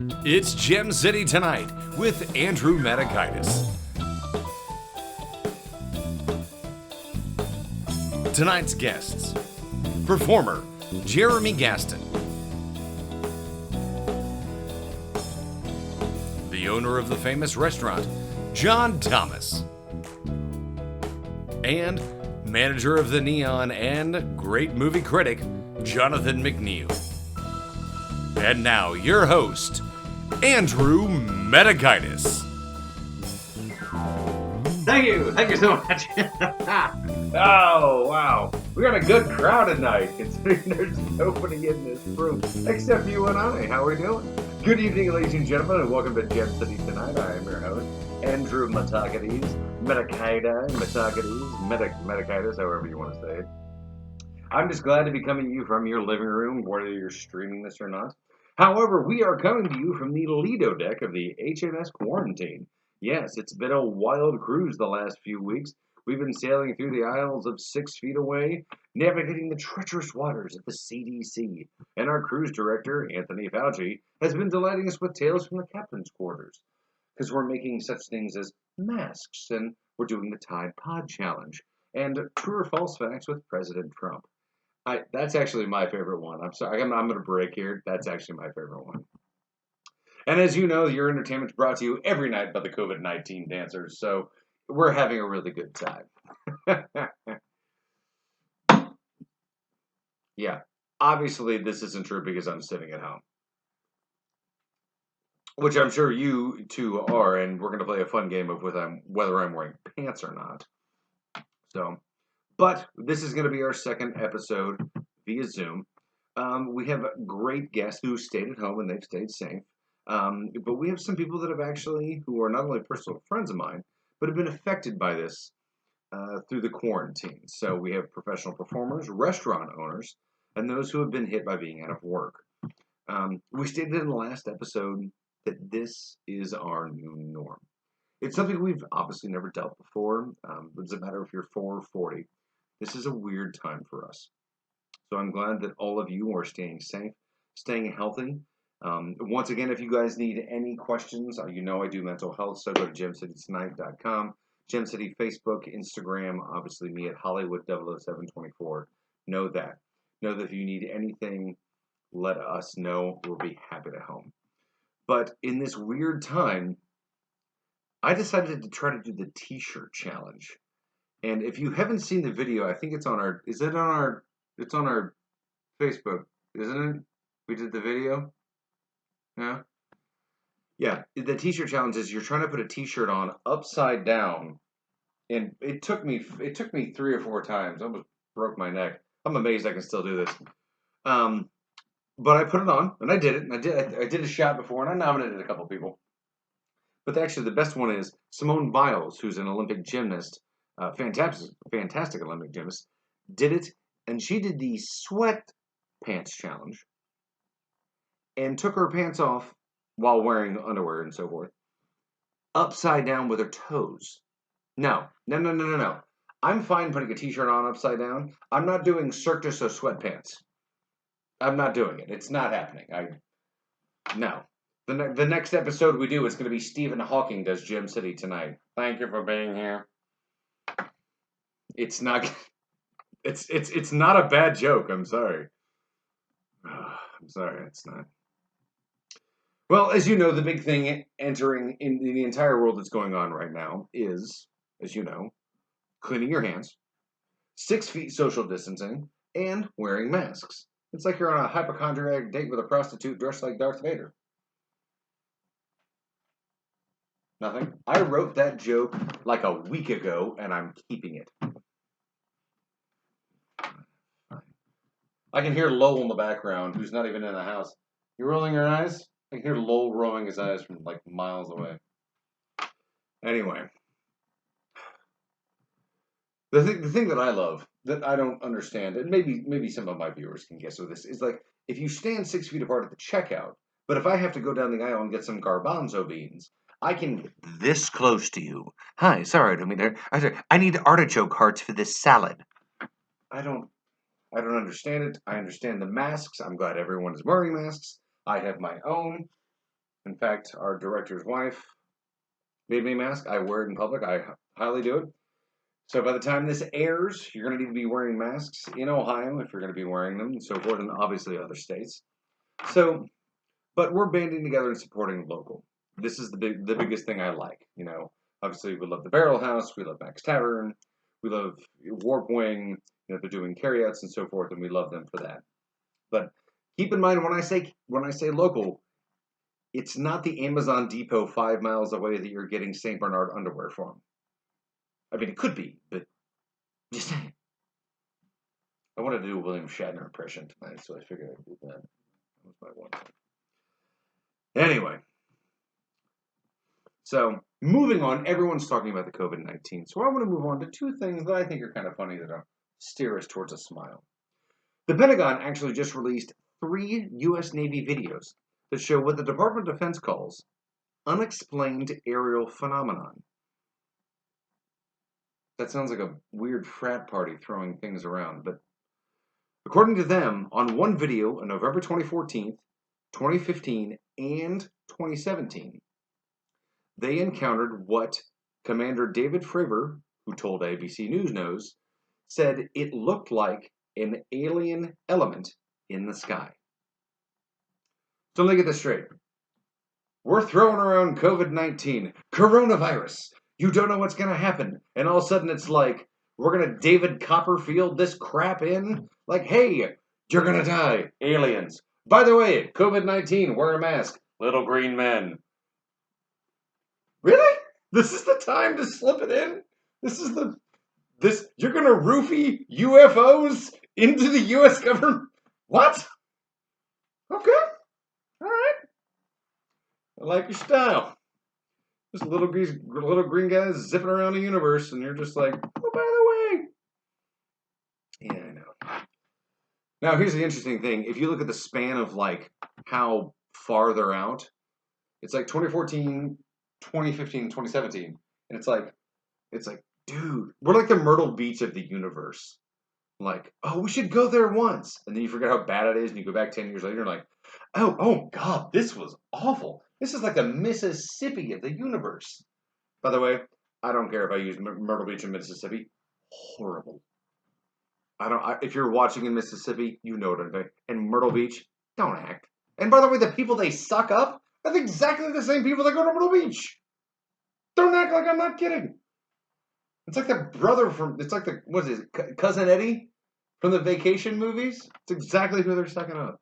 It's Gem City Tonight with Andrew Mitakides. Tonight's guests: performer Jeremy Gaston, the owner of the famous restaurant John Thomas, and manager of the Neon and great movie critic Jonathan McNeal. And now your host, Andrew Mitakides. Thank you so much. Oh, wow. We got a good crowd tonight, considering there's nobody in this room except you and I. How are we doing? Good evening, ladies and gentlemen, and welcome to Gem City Tonight. I am your host, Andrew Mitakides, Mitakides, however you want to say it. I'm just glad to be coming to you from your living room, whether you're streaming this or not. However, we are coming to you from the Lido deck of the S2E14-Quarantine. Yes, it's been a wild cruise the last few weeks. We've been sailing through the Isles of 6 feet away, navigating the treacherous waters of the CDC. And our cruise director, Anthony Fauci, has been delighting us with tales from the captain's quarters. Because we're making such things as masks, and we're doing the Tide Pod Challenge, and true or false facts with President Trump. That's actually my favorite one. I'm sorry, I'm going to break here. That's actually my favorite one. And as you know, your entertainment's brought to you every night by the COVID-19 dancers, so we're having a really good time. Yeah, obviously this isn't true because I'm sitting at home, which I'm sure you two are, and we're going to play a fun game of whether I'm wearing pants or not. But this is going to be our second episode via Zoom. We have great guests who stayed at home and they've stayed safe. But we have some people that who are not only personal friends of mine, but have been affected by this through the quarantine. So we have professional performers, restaurant owners, and those who have been hit by being out of work. We stated in the last episode that this is our new norm. It's something we've obviously never dealt before. It doesn't matter if you're 4 or 40. This is a weird time for us. So I'm glad that all of you are staying safe, staying healthy. Once again, if you guys need any questions, I do mental health, so go to gemcitytonight.com. Gem City Facebook, Instagram, obviously me at Hollywood 00724. Know that if you need anything, let us know. We'll be happy to help. But in this weird time, I decided to try to do the t-shirt challenge. And if you haven't seen the video, I think it's on our Facebook, isn't it? We did the video? Yeah? Yeah, the t-shirt challenge is you're trying to put a t-shirt on upside down. And it took me 3 or 4 times. I almost broke my neck. I'm amazed I can still do this. But I put it on, and I did it. And I did a shot before, and I nominated a couple people. But actually, the best one is Simone Biles, who's an Olympic gymnast, fantastic Olympic gymnast, did it, and she did the sweat pants challenge, and took her pants off while wearing underwear and so forth, upside down with her toes. No. I'm fine putting a t-shirt on upside down. I'm not doing Cirque du Soleil sweatpants. I'm not doing it. It's not happening. No. The next episode we do is going to be Stephen Hawking does Gem City Tonight. Thank you for being here. It's not a bad joke. I'm sorry. I'm sorry. It's not. Well, as you know, the big thing entering in the entire world that's going on right now is, as you know, cleaning your hands, 6 feet social distancing, and wearing masks. It's like you're on a hypochondriac date with a prostitute dressed like Darth Vader. Nothing. I wrote that joke like a week ago, and I'm keeping it. I can hear Lowell in the background, who's not even in the house. You rolling your eyes? I can hear Lowell rolling his eyes from like miles away. Anyway. The thing that I love, that I don't understand, and maybe some of my viewers can guess with this, is like, if you stand 6 feet apart at the checkout, but if I have to go down the aisle and get some garbanzo beans, I can get this close to you. Hi, sorry, I don't mean to. I need artichoke hearts for this salad. I don't understand it. I understand the masks. I'm glad everyone is wearing masks. I have my own. In fact, our director's wife made me a mask. I wear it in public. I highly do it. So by the time this airs, you're going to need to be wearing masks in Ohio if you're going to be wearing them and so forth, and obviously other states. So, but we're banding together and supporting local. This is the biggest thing I like. You know, obviously we love the Barrel House, we love Max Tavern, we love Warp Wing. You know, they're doing carryouts and so forth, and we love them for that. But keep in mind when I say local, it's not the Amazon Depot 5 miles away that you're getting St. Bernard underwear from. I mean, it could be, but just saying. I wanted to do a William Shatner impression tonight, so I figured I'd do that. That was my one thing. Anyway, so moving on, everyone's talking about the COVID-19, so I want to move on to two things that I think are kind of funny that'll steer us towards a smile. The Pentagon actually just released 3 U.S. Navy videos that show what the Department of Defense calls unexplained aerial phenomenon. That sounds like a weird frat party throwing things around, but according to them, on one video on November 2014, 2015, and 2017, they encountered what Commander David Fravor, who told ABC News knows, said it looked like an alien element in the sky. So let me get this straight. We're throwing around COVID-19, coronavirus. You don't know what's going to happen. And all of a sudden it's like, we're going to David Copperfield this crap in. Like, hey, you're going to die. Aliens. By the way, COVID-19, wear a mask. Little green men. Really? This is the time to slip it in? You're going to roofie UFOs into the U.S. government? What? Okay. All right. I like your style. Just little green guys zipping around the universe, and you're just like, oh, by the way. Yeah, I know. Now, here's the interesting thing. If you look at the span of, like, how far they're out, it's like 2014, 2015, 2017. And it's like, dude, we're like the Myrtle Beach of the universe. Like, oh, we should go there once. And then you forget how bad it is, and you go back 10 years later, and you're like, oh, God, this was awful. This is like the Mississippi of the universe. By the way, I don't care if I use Myrtle Beach in Mississippi. Horrible. If you're watching in Mississippi, you know what I'm saying. And Myrtle Beach, don't act. And by the way, the people they suck up are exactly the same people that go to Myrtle Beach. Don't act like I'm not kidding. It's like what is it, Cousin Eddie from the Vacation movies? It's exactly who they're sucking up.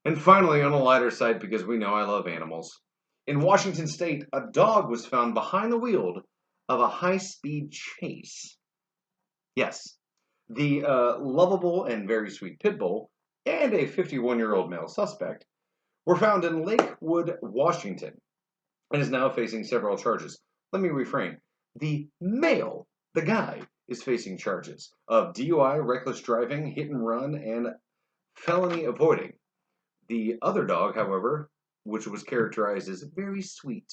And finally, on a lighter side, because we know I love animals, in Washington State, a dog was found behind the wheel of a high-speed chase. Yes, the lovable and very sweet pit bull and a 51-year-old male suspect were found in Lakewood, Washington, and is now facing several charges. Let me reframe. The male, the guy, is facing charges of DUI, reckless driving, hit and run, and felony avoiding. The other dog, however, which was characterized as very sweet,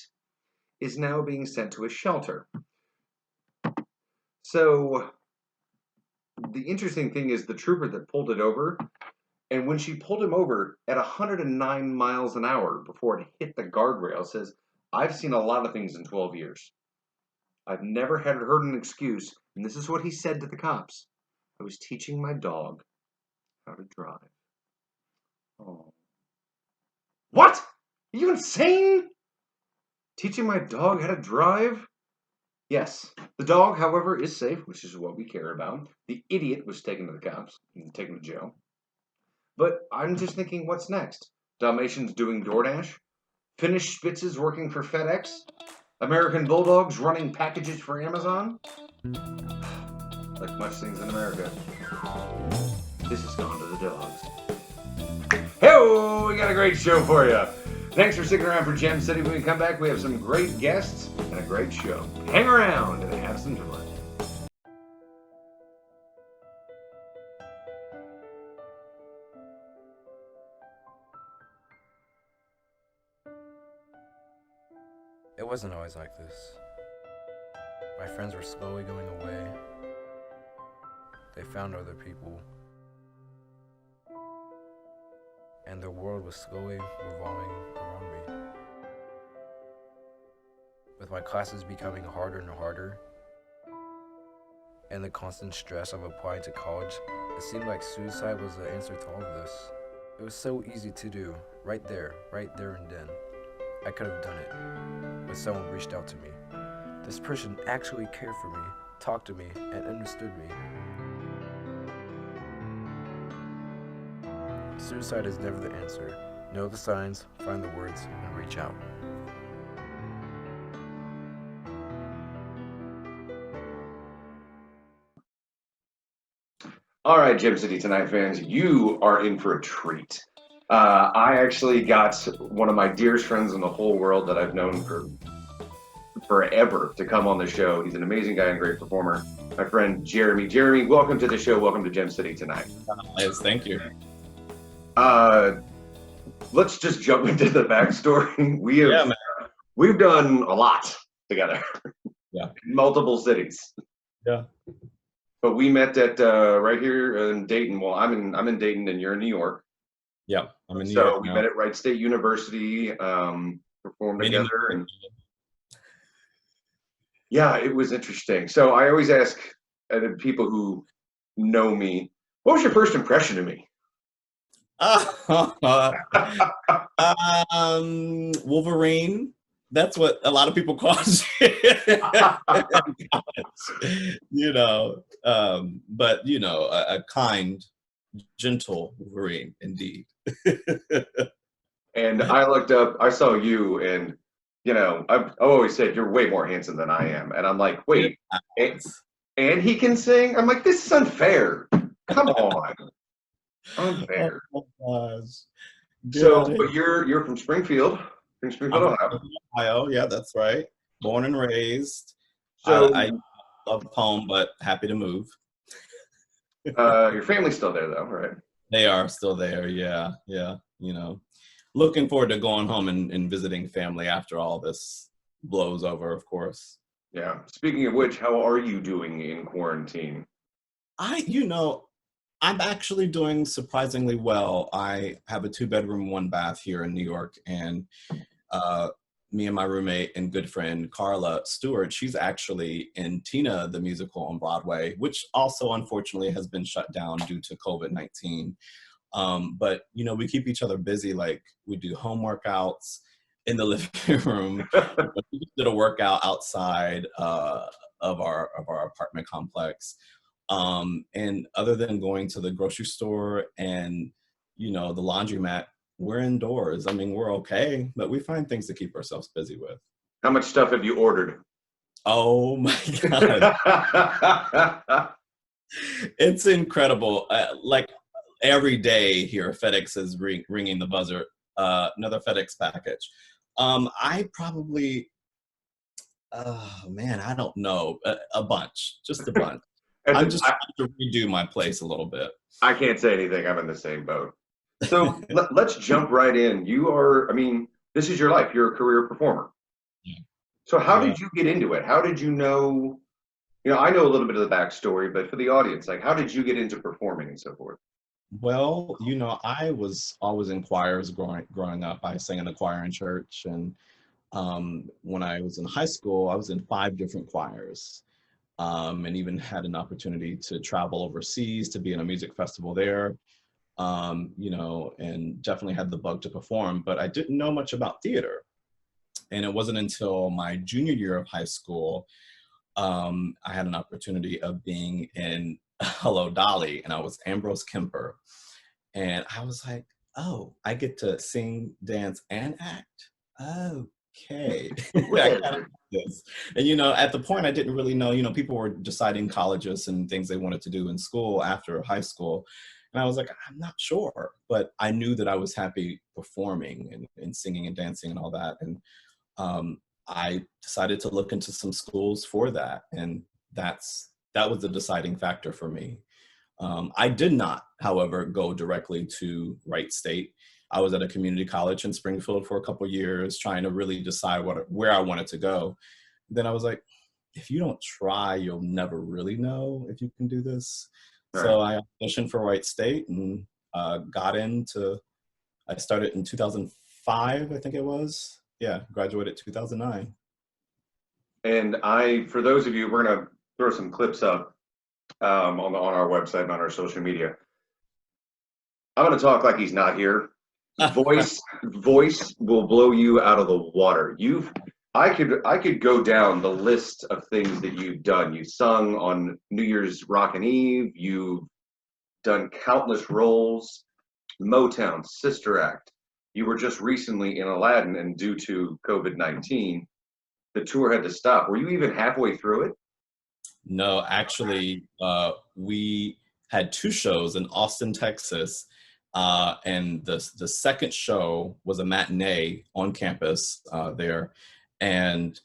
is now being sent to a shelter. So, the interesting thing is the trooper that pulled it over, and when she pulled him over at 109 miles an hour before it hit the guardrail, says, I've seen a lot of things in 12 years. I've never heard an excuse, and this is what he said to the cops. I was teaching my dog how to drive. Oh. What? Are you insane? Teaching my dog how to drive? Yes. The dog, however, is safe, which is what we care about. The idiot was taken to the cops and taken to jail. But I'm just thinking, what's next? Dalmatians doing DoorDash? Finnish Spitzes working for FedEx? American Bulldogs running packages for Amazon? Like much things in America. This has gone to the dogs. Hey, we got a great show for you. Thanks for sticking around for Gem City. When we come back, we have some great guests and a great show. Hang around and have some fun. It wasn't always like this. My friends were slowly going away. They found other people. and the world was slowly revolving around me. With my classes becoming harder and harder, and the constant stress of applying to college, it seemed like suicide was the answer to all of this. It was so easy to do, right there and then. I could have done it, but someone reached out to me. This person actually cared for me, talked to me, and understood me. Suicide is never the answer. Know the signs, find the words, and reach out. All right, Gem City Tonight fans, you are in for a treat. I actually got one of my dearest friends in the whole world that I've known for forever to come on the show. He's an amazing guy and great performer. My friend Jeremy. Jeremy, welcome to the show. Welcome to Gem City Tonight. Yes, thank you. Let's just jump into the backstory. We've done a lot together. Yeah. Multiple cities. Yeah. But we met at right here in Dayton. Well, I'm in Dayton and you're in New York. Yeah, I'm in New So York we now. met at Wright State University, performed together, and yeah, it was interesting. So I always ask people who know me, what was your first impression of me? Wolverine. That's what a lot of people call you. But a kind, gentle Wolverine indeed. And I looked up, I saw you, and I've always said you're way more handsome than I am, and I'm like, wait, and he can sing? I'm like, this is unfair. Come on, unfair. Oh my gosh. So, but you're from Springfield, Ohio. Ohio, yeah, that's right. Born and raised. So I love home, but happy to move. your family's still there, though, right? They are still there, yeah. Looking forward to going home and visiting family after all this blows over, of course. Yeah. Speaking of which, how are you doing in quarantine? I'm actually doing surprisingly well. I have a 2-bedroom, 1-bath here in New York, and me and my roommate and good friend Carla Stewart, she's actually in Tina the musical on Broadway, which also unfortunately has been shut down due to COVID-19. But we keep each other busy. Like, we do home workouts in the living room. We did a workout outside of our apartment complex. And other than going to the grocery store and the laundromat, we're indoors. I mean, we're okay, but we find things to keep ourselves busy with. How much stuff have you ordered? Oh my God. It's incredible. Like, every day here, FedEx is ringing the buzzer. Another FedEx package. I probably, I don't know, a bunch, just a bunch. I'm just trying to redo my place a little bit. I can't say anything. I'm in the same boat. So let's jump right in. This is your life. You're a career performer. Yeah. So how did you get into it? How did you know? I know a little bit of the backstory, but for the audience, like, how did you get into performing and so forth? Well, I was always in choirs growing up. I sang in the choir in church, and when I was in high school, I was in 5 different choirs, and even had an opportunity to travel overseas to be in a music festival there, and definitely had the bug to perform, but I didn't know much about theater. And it wasn't until my junior year of high school, I had an opportunity of being in Hello, Dolly, and I was Ambrose Kemper. And I was like, oh, I get to sing, dance, and act? Okay. I kind of this. And, at the point I didn't really know, people were deciding colleges and things they wanted to do in school after high school. And I was like, I'm not sure. But I knew that I was happy performing and singing and dancing and all that. And I decided to look into some schools for that. And that was the deciding factor for me. I did not, however, go directly to Wright State. I was at a community college in Springfield for a couple of years, trying to really decide where I wanted to go. Then I was like, if you don't try, you'll never really know if you can do this. Right. So I auditioned for Wright State and got into I started in 2005, I think it was. Yeah, graduated 2009. And for those of you, we're gonna throw some clips up on our website and on our social media. I'm gonna talk like he's not here. Voice will blow you out of the water. I could go down the list of things that you've done. You sung on New Year's Rockin' Eve. You've done countless roles. Motown, Sister Act. You were just recently in Aladdin, and due to COVID-19, the tour had to stop. Were you even halfway through it? No, actually, we had 2 shows in Austin, Texas, and the second show was a matinee on campus there, and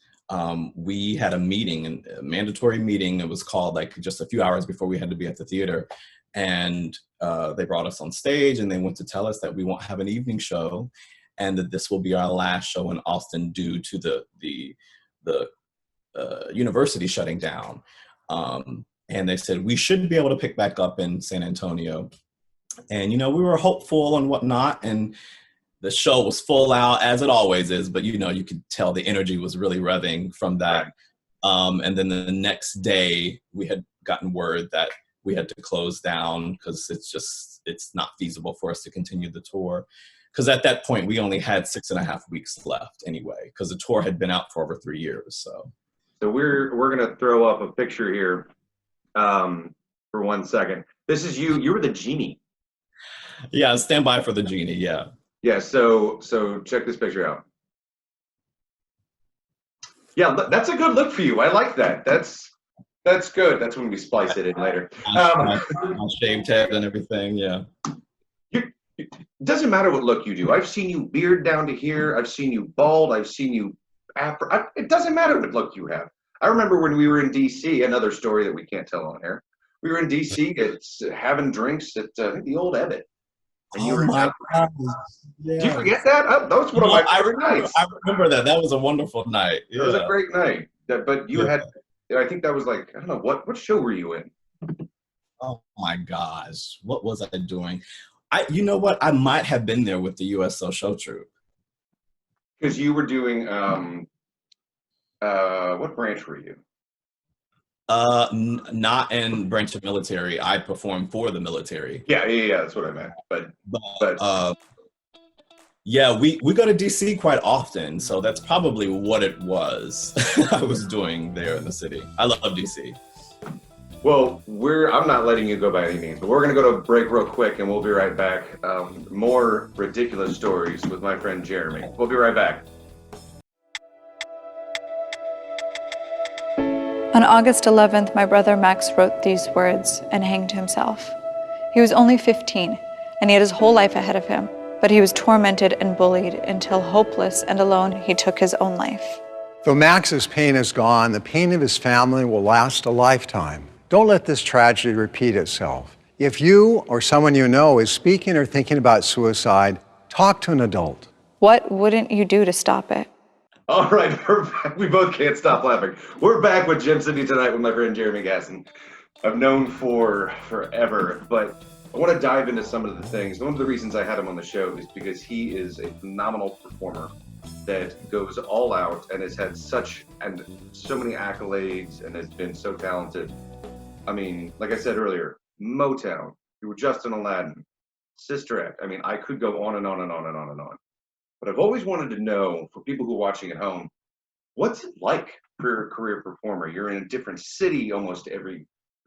we had a meeting, a mandatory meeting. It was called like just a few hours before we had to be at the theater, and they brought us on stage, and they went to tell us that we won't have an evening show, and that this will be our last show in Austin due to the university shutting down. And they said we should be able to pick back up in San Antonio. And, we were hopeful and whatnot. And the show was full out, as it always is. But, you could tell the energy was really revving from that. And then the next day, we had gotten word that we had to close down because it's not feasible for us to continue the tour. Because at that point, we only had 6.5 weeks left anyway, because the tour had been out for over 3 years. So we're gonna throw up a picture here for 1 second. This is you. You were the genie. Yeah, stand by for the genie. Yeah. Yeah. So check this picture out. Yeah, that's a good look for you. I like that. That's good. That's when we splice it in later. Shaved head and everything. Yeah. It doesn't matter what look you do. I've seen you beard down to here. I've seen you bald. I've seen you afro. It doesn't matter what look you have. I remember when we were in D.C., another story that we can't tell on air. We were in D.C. Having drinks at I think the old Ebbet. And you were my God. Yeah. Do you forget that? That was one of my favorite nights. I remember that. That was a wonderful night. Yeah. It was a great night. But you had, I think that was like, I don't know, what show were you in? Oh my gosh. What was I doing? You know what? I might have been there with the USO show troupe. Because you were doing, what branch were you? Not in branch of military. I performed for the military. Yeah, that's what I meant. But yeah, we go to DC quite often, so that's probably what it was I was doing there in the city. I love DC. Well, I'm not letting you go by any means, but we're going to go to a break real quick, and we'll be right back. More ridiculous stories with my friend Jeremy. We'll be right back. On August 11th, my brother Max wrote these words and hanged himself. He was only 15, and he had his whole life ahead of him, but he was tormented and bullied until, hopeless and alone, he took his own life. Though Max's pain is gone, the pain of his family will last a lifetime. Don't let this tragedy repeat itself. If you or someone you know is speaking or thinking about suicide, talk to an adult. What wouldn't you do to stop it? All right, we're back. We both can't stop laughing. We're back with Jim City tonight with my friend Jeremy Gaston. I've known for forever, but I want to dive into some of the things. One of the reasons I had him on the show is because he is a phenomenal performer that goes all out and has had so many accolades and has been so talented. I mean, like I said earlier, Motown, you were just in Aladdin, Sister Act. I mean, I could go on and on and on and on and on. But I've always wanted to know, for people who are watching at home, what's it like for a career performer? You're in a different city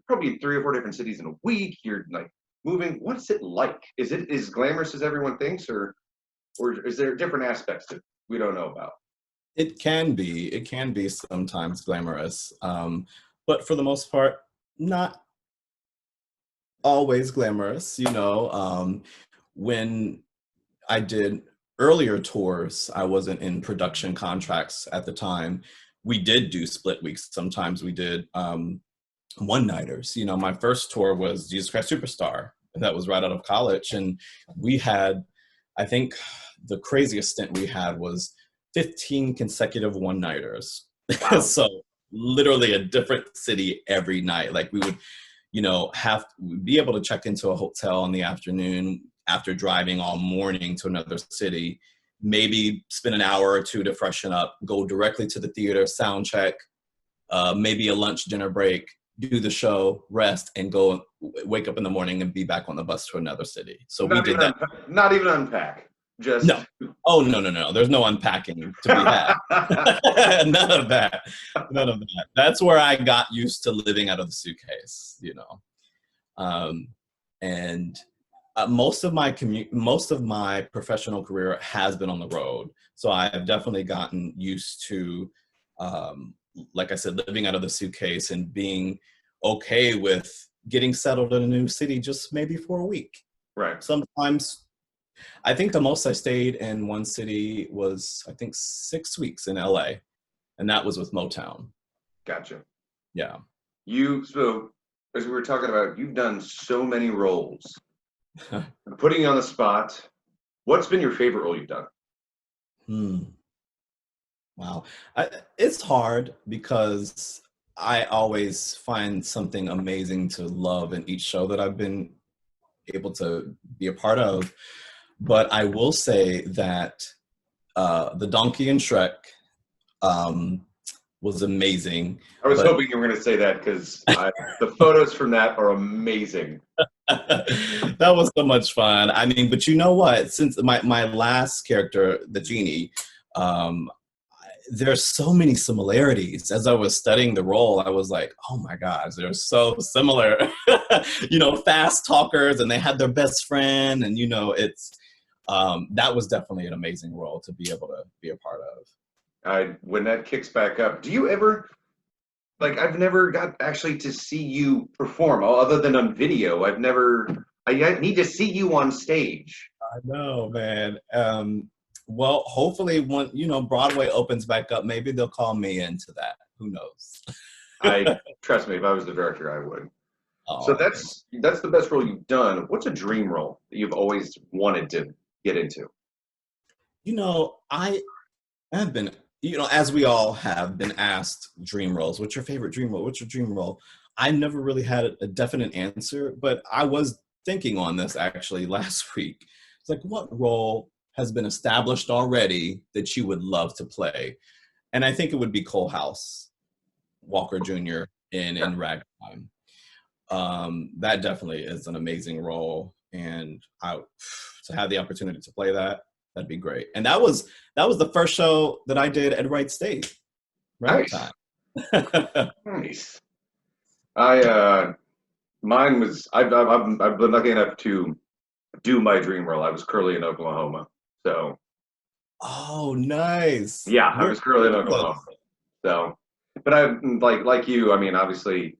probably 3 or 4 different cities in a week. You're like moving. What's it like? Is it as glamorous as everyone thinks, or is there different aspects that we don't know about? It can be sometimes glamorous, but for the most part, not always glamorous. When I did earlier tours, I wasn't in production contracts at the time. We did do split weeks. Sometimes we did one-nighters. My first tour was Jesus Christ Superstar. That was right out of college. And we had, I think the craziest stint we had was 15 consecutive one-nighters. Wow. So literally a different city every night. Like we would, we'd be able to check into a hotel in the afternoon after driving all morning to another city, maybe spend an hour or two to freshen up, go directly to the theater, sound check, maybe a lunch, dinner break, do the show, rest, and go wake up in the morning and be back on the bus to another city. So we did that. Not even unpack. Just no. Oh, no. There's no unpacking to be had. None of that. That's where I got used to living out of the suitcase, you know. And most of my professional career has been on the road. So I have definitely gotten used to, like I said, living out of the suitcase and being okay with getting settled in a new city just maybe for a week. Right. Sometimes, I think the most I stayed in one city was, I think, 6 weeks in LA, and that was with Motown. Gotcha. Yeah. So as we were talking about, you've done so many roles. I'm putting you on the spot. What's been your favorite role you've done? Wow. It's hard because I always find something amazing to love in each show that I've been able to be a part of. But I will say that the Donkey in Shrek was amazing. I was hoping you were going to say that because the photos from that are amazing. That was so much fun. I mean, but you know what? Since my last character, the genie, there's so many similarities. As I was studying the role, I was like, oh my gosh, they're so similar. You know, fast talkers, and they had their best friend, and you know, it's that was definitely an amazing role to be able to be a part of. When that kicks back up, do you ever, like, I've never got actually to see you perform other than on video. I need to see you on stage. I know, man. Well, hopefully when, you know, Broadway opens back up, maybe they'll call me into that. Who knows? Trust me, if I was the director, I would. Oh, so that's the best role you've done. What's a dream role that you've always wanted to get into? You know, I have been, you know, as we all have been asked dream roles. What's your favorite dream role? What's your dream role? I never really had a definite answer, but I was thinking on this actually last week. It's like, what role has been established already that you would love to play? And I think it would be Cole House, Walker Jr. in Ragtime. That definitely is an amazing role, and to have the opportunity to play that'd be great. And that was the first show that I did at Wright State. Ragtime. Nice. Mine was I've been lucky enough to do my dream role. I was Curly in Oklahoma. So. Oh, nice. Yeah, I was Curly in Oklahoma. So, but I like you. I mean, obviously,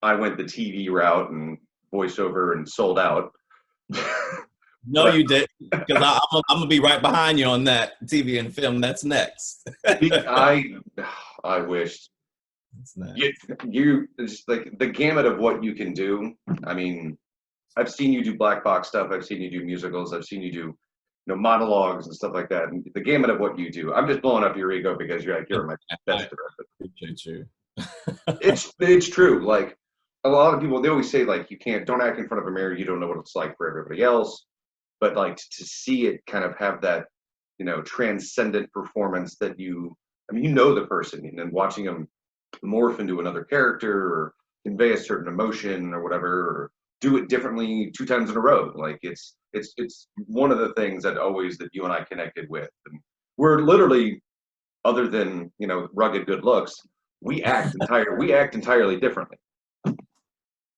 I went the TV route and voiceover and sold out. No, you didn't, because I'm gonna be right behind you on that TV and film. That's next. I wish. You just like the gamut of what you can do. I mean, I've seen you do black box stuff. I've seen you do musicals. I've seen you do, you know, monologues and stuff like that. And the gamut of what you do. I'm just blowing up your ego because you're my best director. Appreciate you. It's true. Like a lot of people, they always say like don't act in front of a mirror. You don't know what it's like for everybody else. But like to see it kind of have that, you know, transcendent performance that you know the person, and then watching them morph into another character or convey a certain emotion or whatever, or do it differently 2 times in a row. Like it's one of the things that you and I connected with. And we're literally, other than, you know, rugged good looks, we act entirely differently.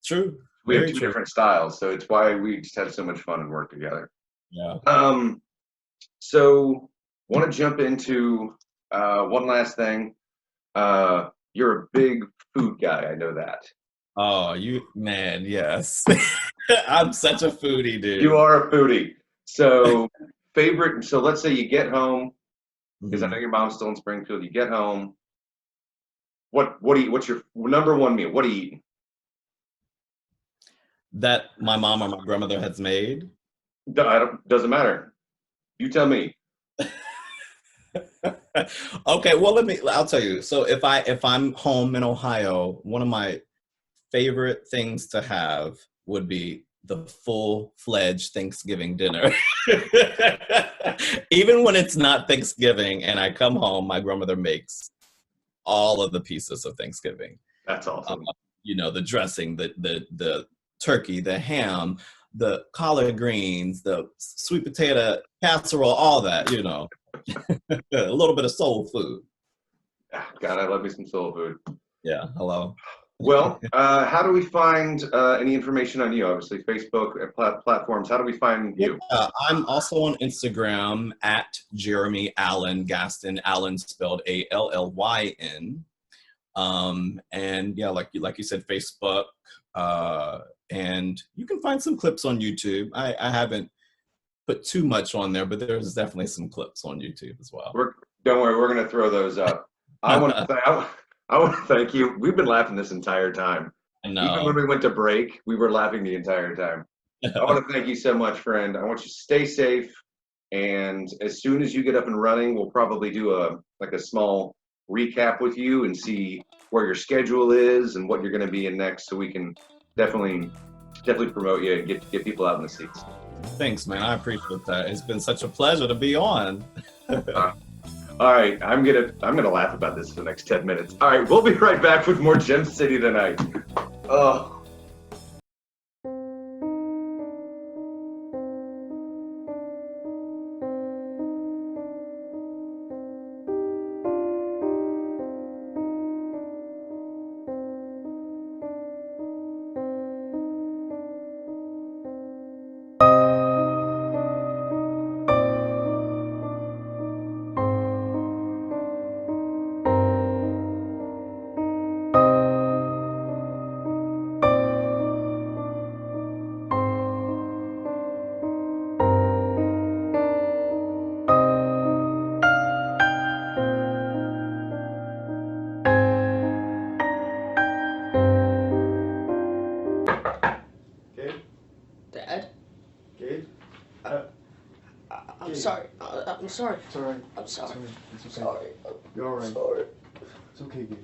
True. We have 2 different styles, so it's why we just had so much fun and work together. Yeah. So want to jump into one last thing. You're a big food guy, I know that. Oh, man, yes. I'm such a foodie, dude. You are a foodie. So so let's say you get home, because I know your mom's still in Springfield. You get home. What do you? What's your number one meal? What are you eating? That my mom or my grandmother has made? Doesn't matter. You tell me. Okay, well I'll tell you. So if I'm home in Ohio, one of my favorite things to have would be the full-fledged Thanksgiving dinner. Even when it's not Thanksgiving and I come home, my grandmother makes all of the pieces of Thanksgiving. That's awesome. You know, the dressing, the turkey, the ham, the collard greens, the sweet potato casserole, all that, you know. A little bit of soul food. God, I love me some soul food. Yeah, hello. Well, how do we find any information on you? Obviously, Facebook platforms. How do we find you? I'm also on Instagram at Jeremy Allyn Gaston. Allyn spelled Allyn. And yeah, like you said, Facebook. And you can find some clips on YouTube. I haven't put too much on there, but there's definitely some clips on YouTube as well. Don't worry, we're going to throw those up. I want to thank you. We've been laughing this entire time. I know. Even when we went to break, we were laughing the entire time. I want to thank you so much, friend. I want you to stay safe. And as soon as you get up and running, we'll probably do a small recap with you and see where your schedule is and what you're going to be in next, so we can definitely promote you and get people out in the seats. Thanks, man. I appreciate that. It's been such a pleasure to be on. All right, I'm gonna laugh about this for the next 10 minutes. All right, we'll be right back with more Gem City tonight. Oh. I'm sorry. It's all right. I'm sorry. It's okay. Sorry. You're all right. Sorry. It's okay, Gabe.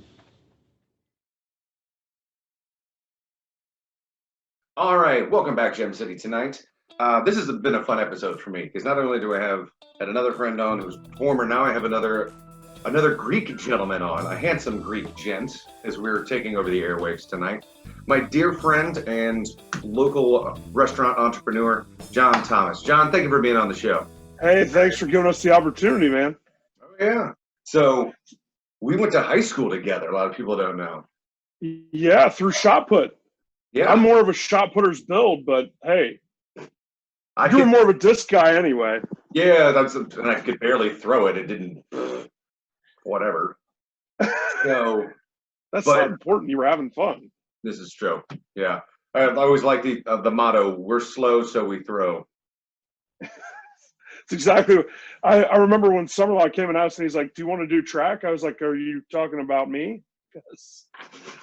All right, welcome back, Gem City tonight. This has been a fun episode for me because not only do I have another friend on who's a performer, now I have another Greek gentleman on, a handsome Greek gent, as we're taking over the airwaves tonight. My dear friend and local restaurant entrepreneur, John Thomas. John, thank you for being on the show. Hey, thanks for giving us the opportunity, man. Oh, yeah. So we went to high school together. A lot of people don't know. Yeah, through shot put. Yeah. I'm more of a shot putter's build, but hey, you were more of a disc guy anyway. Yeah, and I could barely throw it. It didn't, whatever. So that's not important. You were having fun. This is true. Yeah. I always like the motto, we're slow, so we throw. It's exactly what, I remember when Summerlaw came and asked me, he's like, do you want to do track? I was like, are you talking about me? Because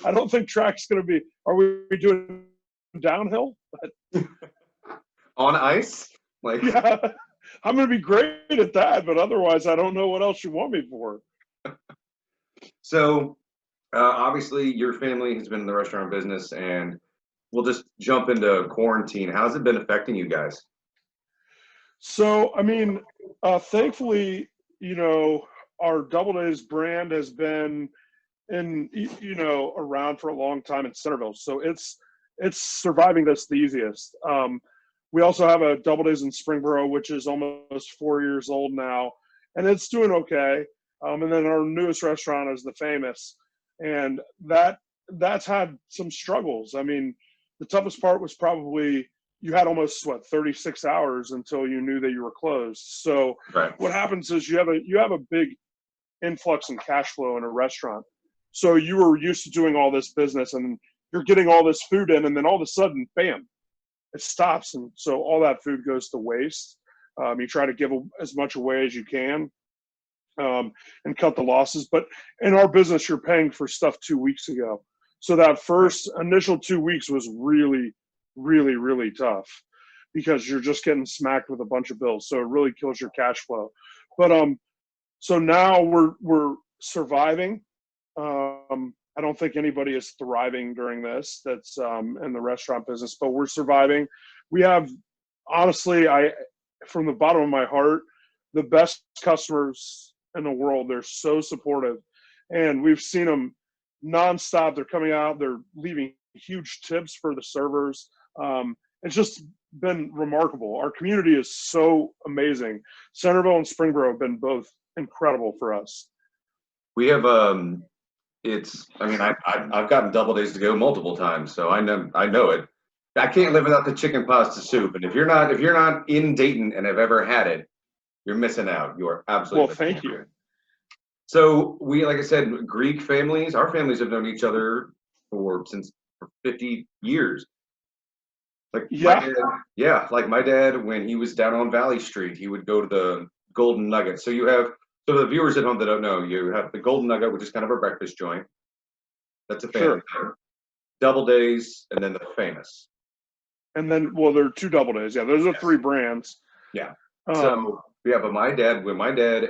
I don't think track's going to be, are we doing downhill? On ice? Yeah, I'm going to be great at that, but otherwise I don't know what else you want me for. So obviously your family has been in the restaurant business, and we'll just jump into quarantine. How's it been affecting you guys? So, I mean, thankfully, you know, our Doubledays brand has been around for a long time in Centerville. So it's surviving this the easiest. We also have a Doubledays in Springboro, which is almost 4 years old now, and it's doing okay. And then our newest restaurant is the Famous, and that's had some struggles. I mean, the toughest part was probably you had almost 36 hours until you knew that you were closed. So right. What happens is you have a big influx in cash flow in a restaurant. So you were used to doing all this business and you're getting all this food in, and then all of a sudden, bam, it stops. And so all that food goes to waste. You try to give as much away as you can and cut the losses. But in our business, you're paying for stuff 2 weeks ago. So that first initial 2 weeks was really, really, really tough because you're just getting smacked with a bunch of bills. So it really kills your cash flow. But so now we're surviving. I don't think anybody is thriving during this that's in the restaurant business, but we're surviving. We have, honestly, from the bottom of my heart, the best customers in the world. They're so supportive, and we've seen them nonstop. They're coming out, they're leaving huge tips for the servers. It's just been remarkable. Our community is so amazing. Centerville and Springboro have been both incredible for us. We have I've gotten Doubledays to go multiple times, so I know it. I can't live without the chicken pasta soup, and if you're not in Dayton and have ever had it, you're missing out. You are absolutely well. Thank you. So we, like I said, Greek families. Our families have known each other for 50 years. Like like my dad, when he was down on Valley Street, he would go to the Golden Nugget. So so the viewers at home that don't know, you have the Golden Nugget, which is kind of a breakfast joint. That's a family thing. Doubledays, and then the Famous. And then, well, there are 2 Doubledays. Yeah, those are 3 brands. Yeah. But my dad,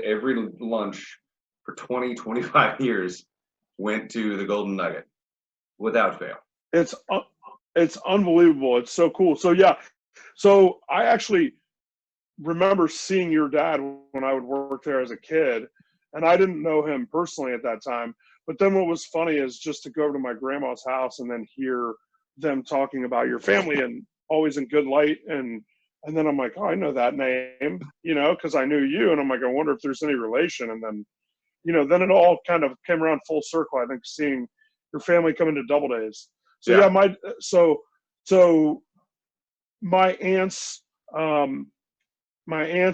every lunch for 20, 25 years went to the Golden Nugget without fail. It's unbelievable. It's so cool. So yeah, so I actually remember seeing your dad when I would work there as a kid, and I didn't know him personally at that time. But then what was funny is just to go over to my grandma's house and then hear them talking about your family, and always in good light. And then I'm like, oh, I know that name, because I knew you. And I'm like, I wonder if there's any relation. And then, then it all kind of came around full circle, I think, seeing your family come into Doubledays. So yeah, my aunts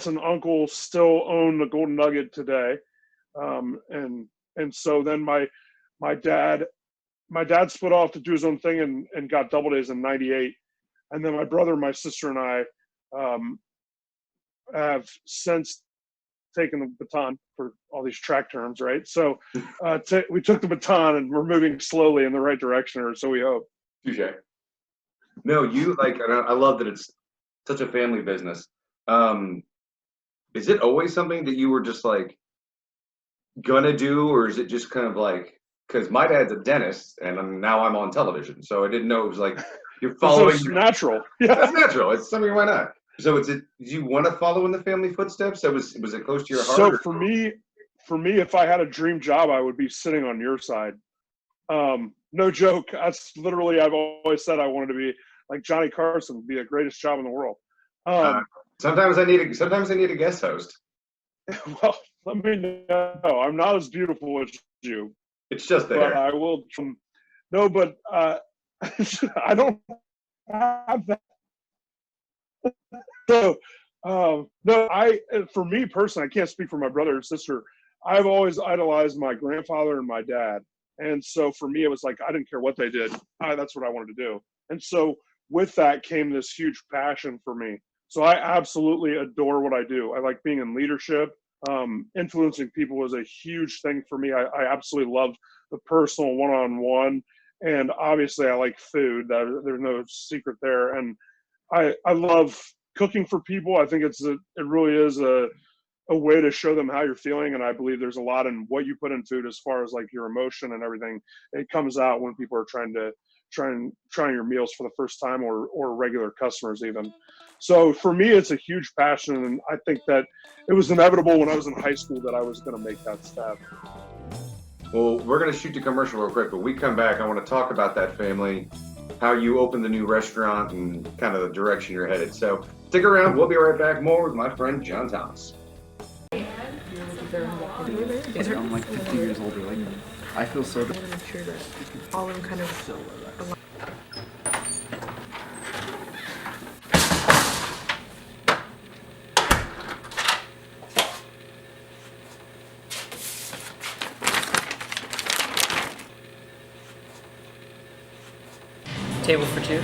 and uncles still own the Golden Nugget today. And so then my dad split off to do his own thing and got Doubledays in '98. And then my brother, my sister, and I have since taken the baton, for all these track terms, right? So we took the baton, and we're moving slowly in the right direction, or so we hope. Touche. No, I love that it's such a family business. Is it always something that you were just like gonna do, or is it just kind of like, because my dad's a dentist and now I'm on television, so I didn't know it was like you're following. So it's natural. Yeah, that's natural. It's something. Why not? So do you want to follow in the family footsteps? So was it close to your heart? So for me, if I had a dream job, I would be sitting on your side. No joke. That's literally, I've always said I wanted to be like Johnny Carson, be the greatest job in the world. Sometimes I need a guest host. Well, let me know. I'm not as beautiful as you. It's just there. But I will. No, but I don't have that. So, for me personally, I can't speak for my brother or sister. I've always idolized my grandfather and my dad. And so for me, it was like, I didn't care what they did. That's what I wanted to do. And so with that came this huge passion for me. So I absolutely adore what I do. I like being in leadership. Influencing people was a huge thing for me. I absolutely love the personal one-on-one. And obviously I like food. There's no secret there. And I love cooking for people. I think it really is a way to show them how you're feeling. And I believe there's a lot in what you put in food as far as like your emotion and everything. It comes out when people are trying your meals for the first time, or regular customers even. So for me, it's a huge passion. And I think that it was inevitable when I was in high school that I was going to make that step. Well, we're going to shoot the commercial real quick, but we come back. I want to talk about that family, how you opened the new restaurant, and kind of the direction you're headed. So stick around. We'll be right back. More with my friend John Thomas. I'm like 50 years older. Like, I feel so good. I want to make sure that all of them kind of align. Table for two.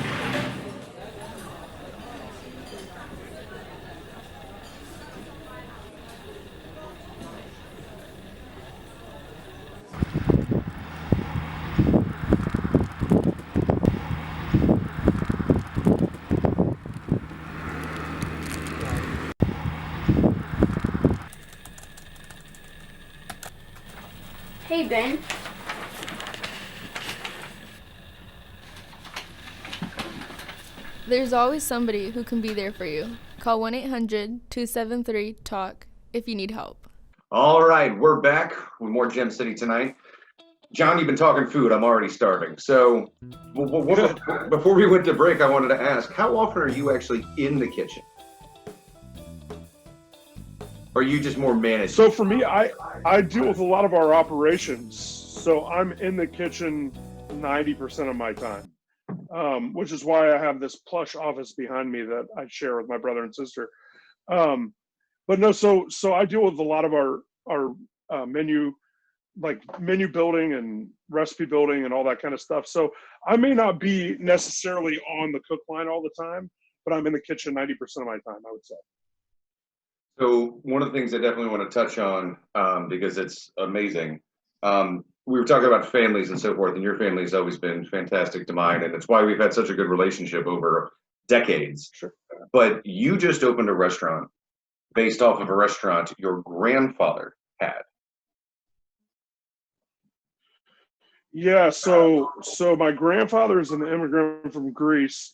Hey, Ben. There's always somebody who can be there for you. Call 1-800-273-TALK if you need help. All right, we're back with more Gem City tonight. John, you've been talking food. I'm already starving. So before we went to break, I wanted to ask, how often are you actually in the kitchen? Or are you just more managed? So for me, I deal with a lot of our operations. So I'm in the kitchen 90% of my time, which is why I have this plush office behind me that I share with my brother and sister. But no, so I deal with a lot of our menu building and recipe building and all that kind of stuff. So I may not be necessarily on the cook line all the time, but I'm in the kitchen 90% of my time, I would say. So one of the things I definitely want to touch on, because it's amazing, we were talking about families and so forth, and your family has always been fantastic to mine, and it's why we've had such a good relationship over decades. Sure. But you just opened a restaurant based off of a restaurant your grandfather had. Yeah, so my grandfather is an immigrant from Greece.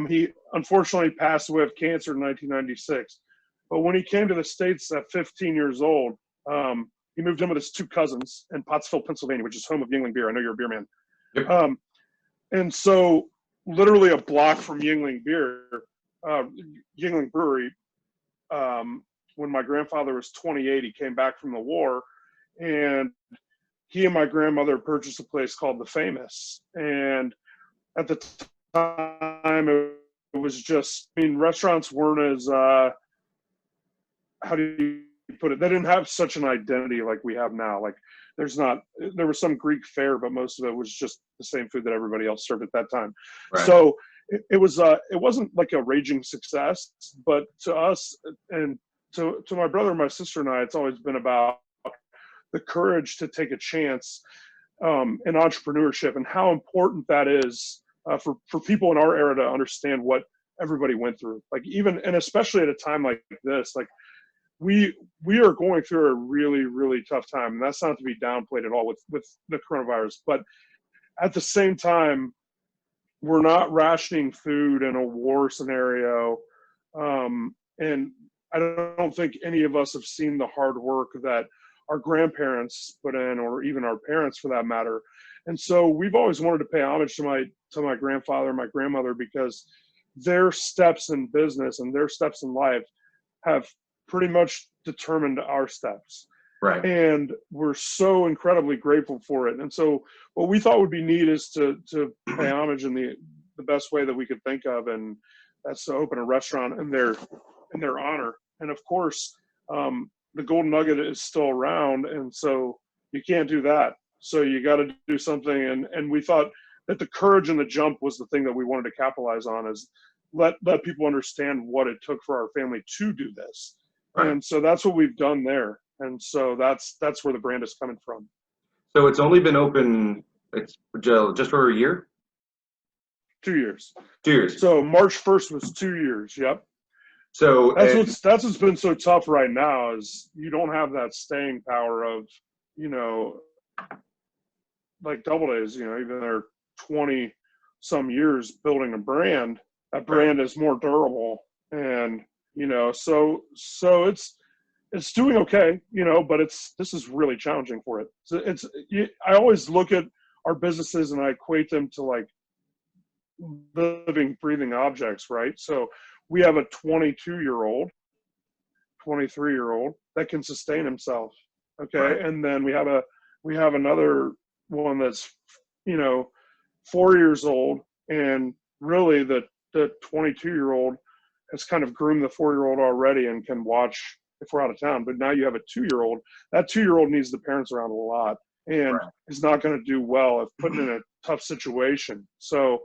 He unfortunately passed away of cancer in 1996. But when he came to the States at 15 years old, he moved in with his two cousins in Pottsville, Pennsylvania, which is home of Yuengling Beer. I know you're a beer man. Yep. And so literally a block from Yuengling Brewery, when my grandfather was 28, he came back from the war, and he and my grandmother purchased a place called The Famous. And at the time, it was just, restaurants weren't as, how do you put it? They didn't have such an identity like we have now. Like there was some Greek fare, but most of it was just the same food that everybody else served at that time. Right. So it wasn't like a raging success, but to us and to my brother and my sister and I, it's always been about the courage to take a chance in entrepreneurship and how important that is for people in our era to understand what everybody went through. Like even, and especially at a time like this, like we are going through a really, really tough time. And that's not to be downplayed at all with the coronavirus, but at the same time, we're not rationing food in a war scenario. And I don't think any of us have seen the hard work that our grandparents put in, or even our parents for that matter. And so we've always wanted to pay homage to my grandfather and my grandmother, because their steps in business and their steps in life have pretty much determined our steps. Right. And we're so incredibly grateful for it. And so what we thought would be neat is to pay homage in the best way that we could think of, and that's to open a restaurant in their honor. And of course, the Golden Nugget is still around, and so you can't do that. So you got to do something, and we thought that the courage and the jump was the thing that we wanted to capitalize on, is let people understand what it took for our family to do this. Right. And so that's what we've done there. And so that's where the brand is coming from. So it's only been open, it's just for a year? 2 years. 2 years. So March 1st was 2 years. Yep. So that's what's been so tough right now, is you don't have that staying power of, like Doubledays, even they're 20 some years building a brand, that brand is more durable. And, so it's doing okay, but this is really challenging for it. So I always look at our businesses and I equate them to like living, breathing objects, right? So we have a 22-year-old, 23-year-old that can sustain himself. Okay. Right. And then we have another one that's, 4 years old, and really the 22-year-old has kind of groomed the 4-year-old already and can watch if we're out of town. But now you have a 2-year-old. That 2-year-old needs the parents around a lot, and right. is not going to do well if put in a tough situation. So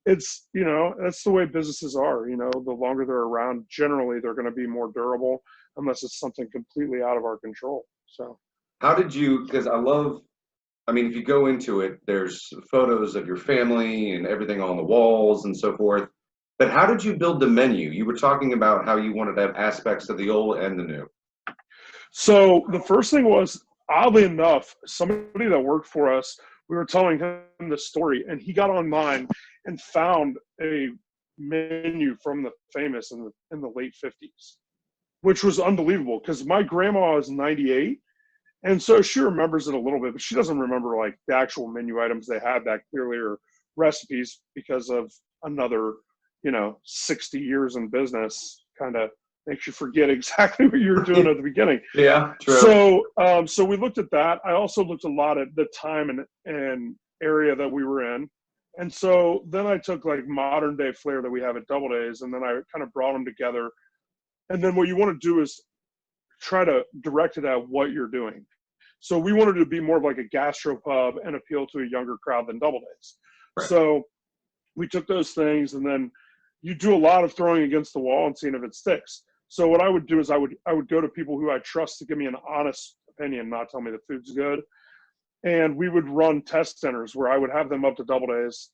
it's, that's the way businesses are. The longer they're around, generally they're going to be more durable, unless it's something completely out of our control. So how did you, because if you go into it, there's photos of your family and everything on the walls and so forth. But how did you build the menu? You were talking about how you wanted to have aspects of the old and the new. So the first thing was, oddly enough, somebody that worked for us, we were telling him the story, and he got online and found a menu from the famous in the late 50s, which was unbelievable because my grandma is 98. And so she remembers it a little bit, but she doesn't remember like the actual menu items they had that clearly or recipes because of another, 60 years in business kind of makes you forget exactly what you were doing at the beginning. Yeah, true. So we looked at that. I also looked a lot at the time and area that we were in. And so then I took like modern day flair that we have at Doubledays, and then I kind of brought them together. And then what you want to do is try to direct it at what you're doing. So we wanted to be more of like a gastropub and appeal to a younger crowd than Doubledays. Right. So we took those things, and then you do a lot of throwing against the wall and seeing if it sticks. So what I would do is I would go to people who I trust to give me an honest opinion, not tell me the food's good. And we would run test dinners where I would have them up to Doubledays.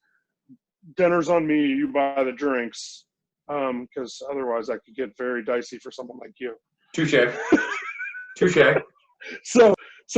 Dinner's on me, you buy the drinks, because otherwise that could get very dicey for someone like you. Touche. Touche. So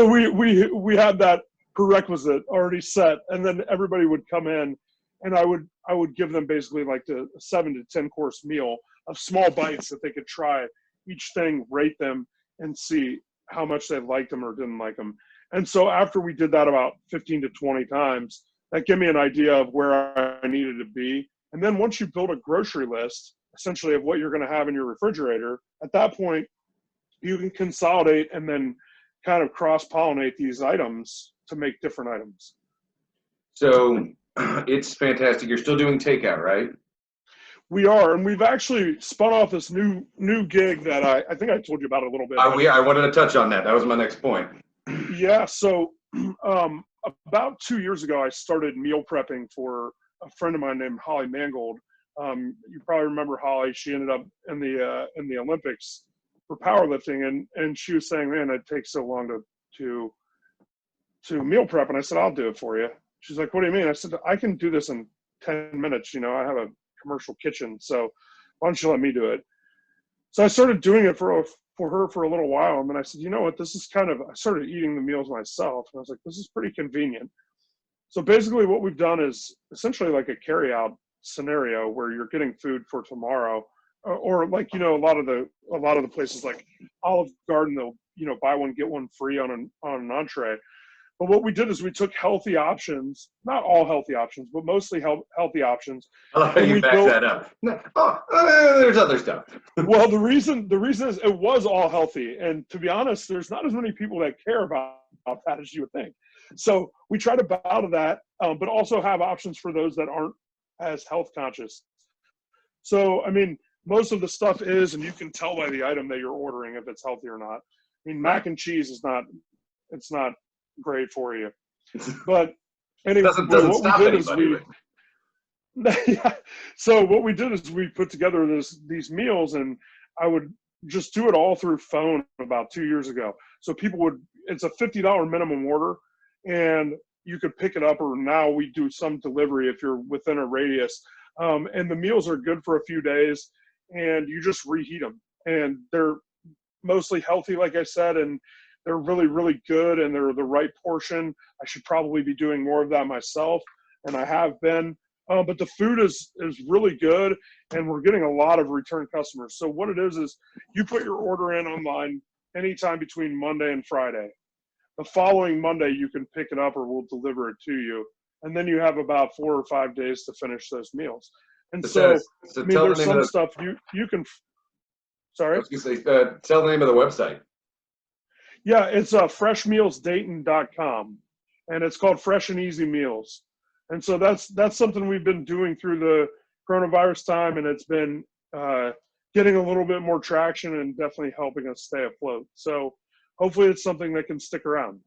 we had that prerequisite already set, and then everybody would come in, and I would give them basically like a 7 to 10 course meal of small bites that they could try each thing, rate them, and see how much they liked them or didn't like them. And so after we did that about 15 to 20 times, that gave me an idea of where I needed to be. And then once you build a grocery list, essentially of what you're going to have in your refrigerator, at that point, you can consolidate and then kind of cross-pollinate these items to make different items. So it's fantastic. You're still doing takeout, right? We are, and we've actually spun off this new gig that I think I told you about a little bit. I wanted to touch on that. That was my next point. Yeah, so about 2 years ago, I started meal prepping for a friend of mine named Holly Mangold. You probably remember Holly. She ended up in the Olympics for powerlifting, and she was saying, "Man, it takes so long to meal prep." And I said, "I'll do it for you." She's like, "What do you mean?" I said, "I can do this in 10 minutes. I have a commercial kitchen, so why don't you let me do it?" So I started doing it for her for a little while, and then I said, "You know what? This is I started eating the meals myself, and I was like, this is pretty convenient." So basically, what we've done is essentially like a carry-out scenario where you're getting food for tomorrow, or like a lot of the places like Olive Garden, they'll buy one get one free on an entree. But what we did is we took healthy options, not all healthy options, but mostly healthy options. I like how you back that up. There's other stuff. Well, the reason is it was all healthy. And to be honest, there's not as many people that care about that as you would think. So we try to bow to that, but also have options for those that aren't as health conscious. So, I mean, most of the stuff is, and you can tell by the item that you're ordering if it's healthy or not. I mean, mac and cheese is not great for you. But anyway, doesn't stop anybody. Yeah. So what we did is we put together these meals, and I would just do it all through phone about 2 years ago. So it's a $50 minimum order, and you could pick it up, or now we do some delivery if you're within a radius. And the meals are good for a few days, and you just reheat them. And they're mostly healthy, like I said, and they're really, really good, and they're the right portion. I should probably be doing more of that myself, and I have been. But the food is really good, and we're getting a lot of return customers. So what it is you put your order in online anytime between Monday and Friday. The following Monday, you can pick it up, or we'll deliver it to you. And then you have about 4 or 5 days to finish those meals. And so I mean, there's some stuff you can. Sorry? I was going to say, tell the name of the website. Yeah, it's freshmealsdayton.com, and it's called Fresh and Easy Meals. And so that's something we've been doing through the coronavirus time, and it's been getting a little bit more traction and definitely helping us stay afloat. So hopefully it's something that can stick around.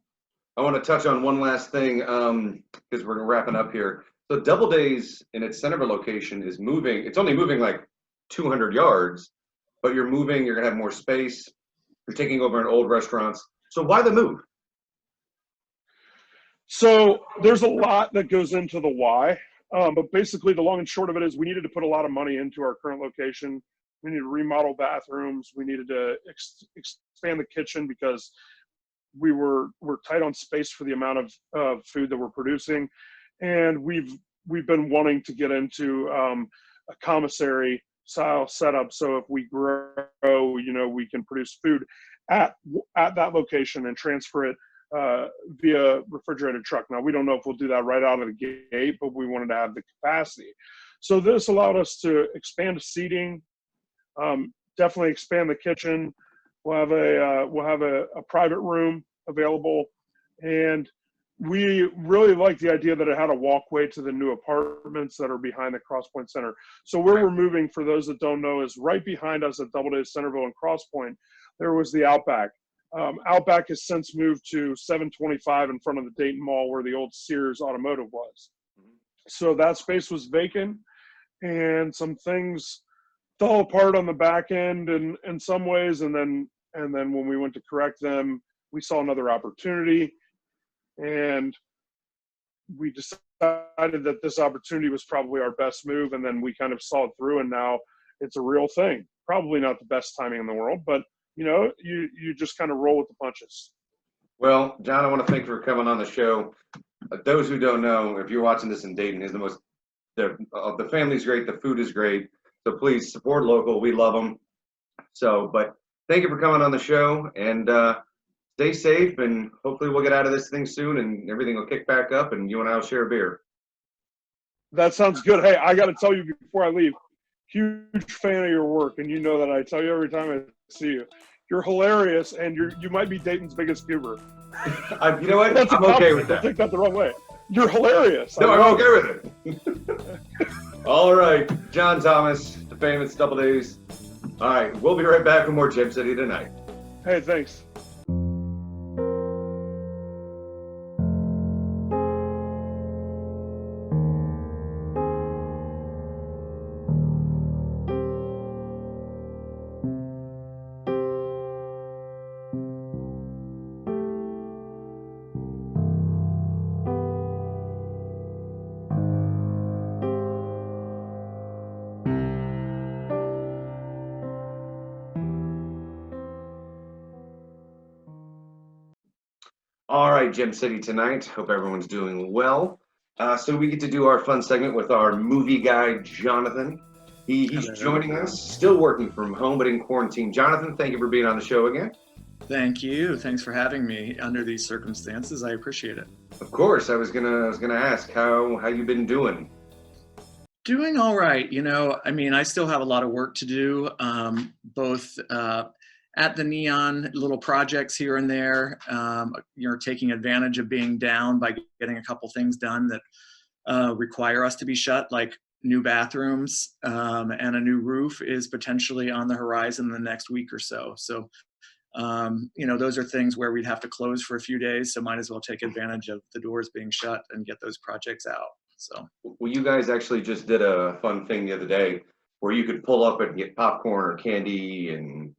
I want to touch on one last thing because we're wrapping up here. So Doubledays in its Centerville location is moving. It's only moving like 200 yards, but you're moving. You're going to have more space. You're taking over an old restaurants. So why the move? So there's a lot that goes into the why, but basically the long and short of it is we needed to put a lot of money into our current location. We needed to remodel bathrooms. We needed to expand the kitchen because we're tight on space for the amount of food that we're producing. And we've been wanting to get into a commissary style setup. So if we grow, we can produce food at that location and transfer it via refrigerated truck. Now, we don't know if we'll do that right out of the gate, but we wanted to have the capacity. So this allowed us to expand the seating, definitely expand the kitchen. We'll have a private room available, and we really like the idea that it had a walkway to the new apartments that are behind the Crosspoint Center. So where we're moving, for those that don't know, is right behind us at Doubledays, Centerville, and Crosspoint. There was the Outback. Outback has since moved to 725 in front of the Dayton Mall where the old Sears Automotive was. So that space was vacant, and some things fell apart on the back end in some ways, and then when we went to correct them, we saw another opportunity, and we decided that this opportunity was probably our best move, and then we kind of saw it through, and now it's a real thing. Probably not the best timing in the world, but you just kind of roll with the punches. Well, John, I want to thank you for coming on the show. Those who don't know, if you're watching this in Dayton, is the family's great, the food is great. So please support local. We love them. So, but thank you for coming on the show, and stay safe, and hopefully we'll get out of this thing soon and everything will kick back up and you and I will share a beer. That sounds good. Hey, I got to tell you before I leave, huge fan of your work, and you know that. I tell you every time I see you. You're hilarious, and you might be Dayton's biggest goober. You know what? I'm okay with that. Don't take that the wrong way. You're hilarious. No, I'm okay with it. All right, John Thomas, the famous Doubledays. All right, we'll be right back with more Gym City tonight. Hey, thanks. All right, Gym City tonight. Hope everyone's doing well. So we get to do our fun segment with our movie guy, Jonathan. He's joining us, still working from home, but in quarantine. Jonathan, thank you for being on the show again. Thank you. Thanks for having me under these circumstances. I appreciate it. Of course. I was gonna ask how you been doing. Doing all right. I still have a lot of work to do, both at the Neon, little projects here and there. Taking advantage of being down by getting a couple things done that require us to be shut, like new bathrooms and a new roof is potentially on the horizon in the next week or so. So, those are things where we'd have to close for a few days. So might as well take advantage of the doors being shut and get those projects out. So, well, you guys actually just did a fun thing the other day where you could pull up and get popcorn or candy, and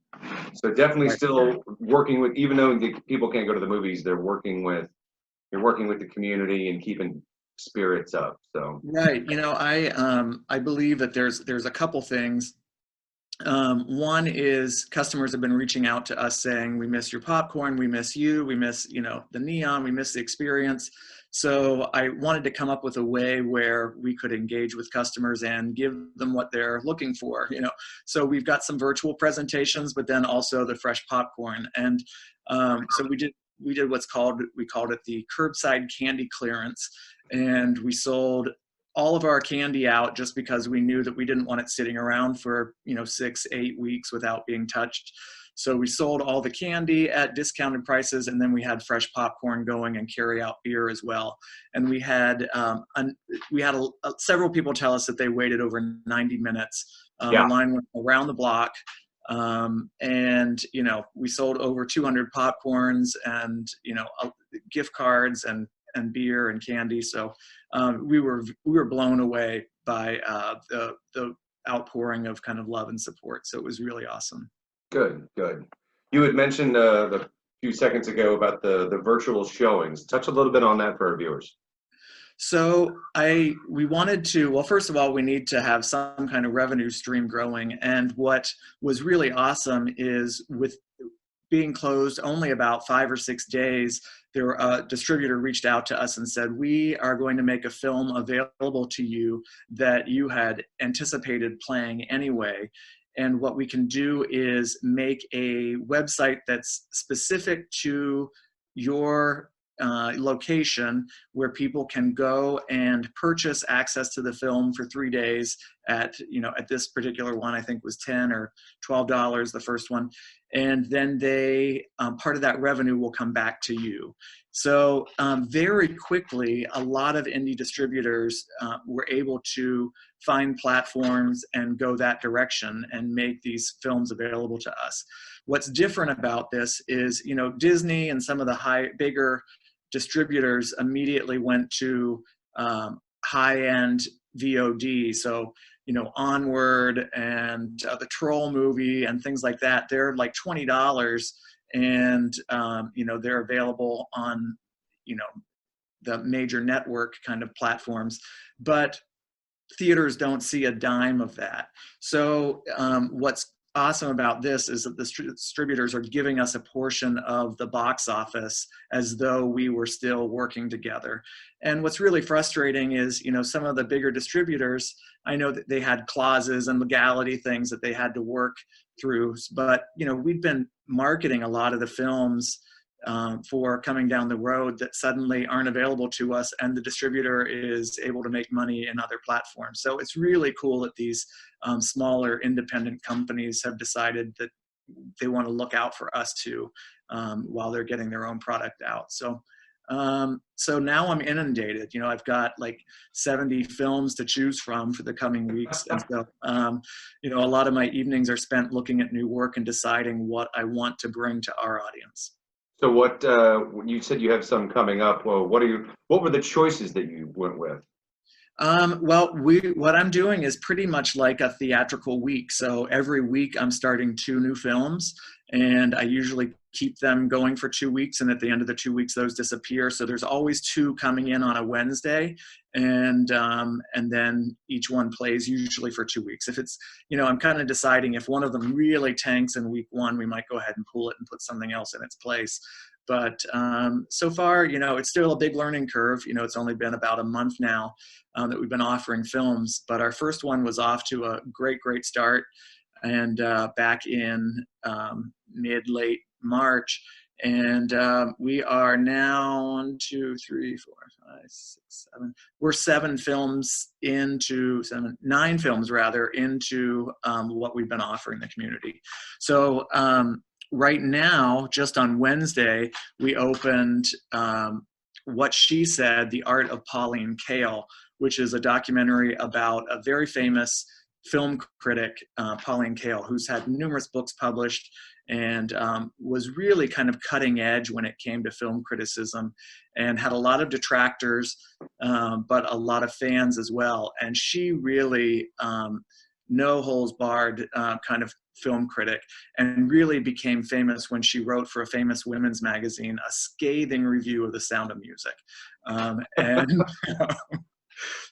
so definitely still working with, even though the people can't go to the movies, you're working with the community and keeping spirits up. So right. I believe that there's a couple things. One is customers have been reaching out to us saying, we miss your popcorn, we miss you, we miss, the Neon, we miss the experience. So I wanted to come up with a way where we could engage with customers and give them what they're looking for, So we've got some virtual presentations, but then also the fresh popcorn. And so we did we called it the curbside candy clearance. And we sold all of our candy out just because we knew that we didn't want it sitting around for 6-8 weeks without being touched. So we sold all the candy at discounted prices, and then we had fresh popcorn going and carry out beer as well. And we had several people tell us that they waited over 90 minutes. The line went around the block, and we sold over 200 popcorns and gift cards and beer and candy. So we were blown away by the outpouring of kind of love and support. So it was really awesome. Good. You had mentioned a few seconds ago about the virtual showings. Touch a little bit on that for our viewers. So we wanted to, well, first of all, we need to have some kind of revenue stream growing. And what was really awesome is being closed only about 5 or 6 days, a distributor reached out to us and said, we are going to make a film available to you that you had anticipated playing anyway. And what we can do is make a website that's specific to your location, where people can go and purchase access to the film for 3 days at this particular one, I think was $10 or $12, the first one. And then they, part of that revenue will come back to you. So very quickly, a lot of indie distributors were able to find platforms and go that direction and make these films available to us. What's different about this is, Disney and some of the bigger distributors immediately went to high-end VOD. So, Onward and the Troll movie and things like that, they're like $20, and they're available on the major network kind of platforms, but theaters don't see a dime of that. So what's awesome about this is that the distributors are giving us a portion of the box office as though we were still working together. And what's really frustrating is, some of the bigger distributors, I know that they had clauses and legality things that they had to work through, but we've been marketing a lot of the films for coming down the road that suddenly aren't available to us, and the distributor is able to make money in other platforms. So it's really cool that these smaller independent companies have decided that they want to look out for us too, while they're getting their own product out. So now I'm inundated. I've got like 70 films to choose from for the coming weeks. And so, a lot of my evenings are spent looking at new work and deciding what I want to bring to our audience. So what you said you have some coming up. Well, what were the choices that you went with? What I'm doing is pretty much like a theatrical week. So every week I'm starting 2 new films, and I usually keep them going for 2 weeks. And at the end of the 2 weeks, those disappear. So there's always 2 coming in on a Wednesday, and then each one plays usually for 2 weeks. If it's, I'm kind of deciding if one of them really tanks in week 1, we might go ahead and pull it and put something else in its place. But so far, it's still a big learning curve. It's only been about a month now that we've been offering films, but our first one was off to a great start. And back in mid-late March, and we are now 1, 2, 3, 4, 5, 6, 7. We're 9 films rather into what we've been offering the community. So right now, just on Wednesday, we opened What She Said, The Art of Allyn Gaston, which is a documentary about a very famous film critic, Allyn Gaston, who's had numerous books published and was really kind of cutting edge when it came to film criticism, and had a lot of detractors, but a lot of fans as well. And she really, no holds barred kind of film critic, and really became famous when she wrote for a famous women's magazine a scathing review of The Sound of Music.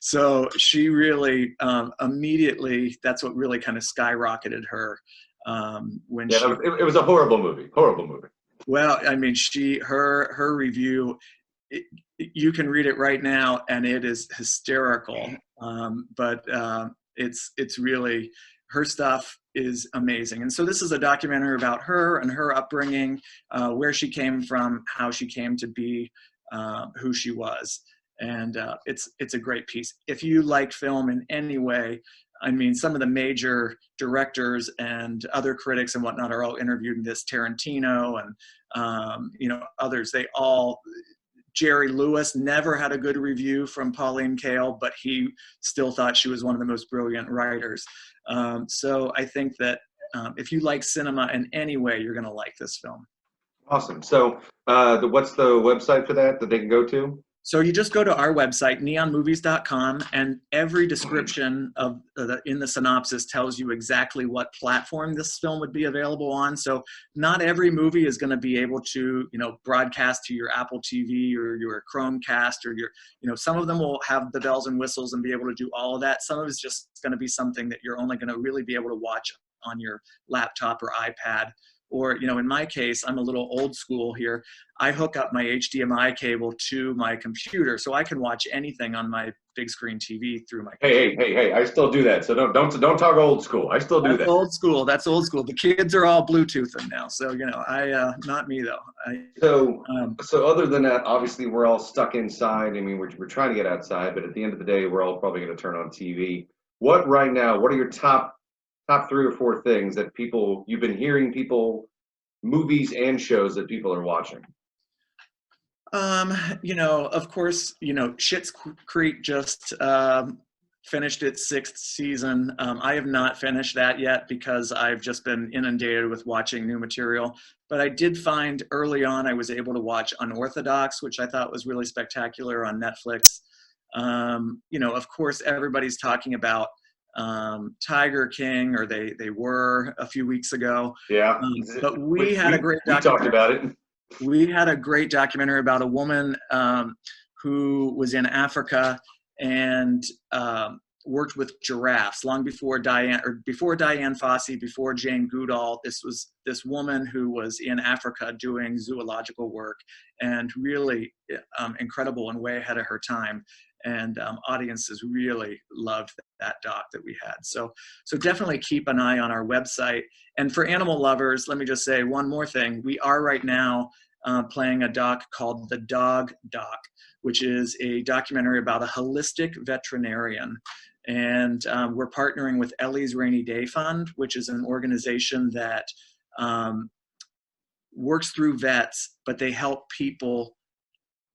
So she really immediately, that's what really kind of skyrocketed her. It was a horrible movie. Well, I mean, her review, you can read it right now, and it is hysterical. But it's really, her stuff is amazing. And so this is a documentary about her and her upbringing, where she came from, how she came to be who she was. And it's a great piece. If you like film in any way, I mean, some of the major directors and other critics and whatnot are all interviewed in this. Tarantino and others. Jerry Lewis never had a good review from Allyn Gaston, but he still thought she was one of the most brilliant writers. So I think that if you like cinema in any way, you're going to like this film. Awesome. So what's the website for that they can go to? So you just go to our website, neonmovies.com, and every description in the synopsis tells you exactly what platform this film would be available on. So not every movie is going to be able to, broadcast to your Apple TV or your Chromecast or some of them will have the bells and whistles and be able to do all of that. Some of it's just going to be something that you're only going to really be able to watch on your laptop or iPad Or, you know, in my case, I'm a little old school here. I hook up my HDMI cable to my computer so I can watch anything on my big screen TV through my computer. Hey, I still do that. So don't talk old school. I still do that. Old school. That's old school. The kids are all Bluetoothing now. So, you know, not me though. So other than that, obviously we're all stuck inside. I mean, we're trying to get outside, but at the end of the day, we're all probably going to turn on TV. What are your top 3 or 4 things that you've been hearing movies and shows that people are watching? You know, of course, you know, Schitt's Creek just finished its 6th season. I have not finished that yet because I've just been inundated with watching new material. But I did find early on I was able to watch Unorthodox, which I thought was really spectacular on Netflix. You know, of course, everybody's talking about Tiger King, or they were a few weeks ago. Yeah. But we had a great documentary. We talked about it. We had a great documentary about a woman who was in Africa and worked with giraffes long before Diane Fossey, before Jane Goodall. This was this woman who was in Africa doing zoological work, and really incredible and way ahead of her time. And audiences really loved that doc that we had. So definitely keep an eye on our website. And for animal lovers, let me just say one more thing. We are right now playing a doc called The Dog Doc, which is a documentary about a holistic veterinarian. And we're partnering with Ellie's Rainy Day Fund, which is an organization that works through vets, but they help people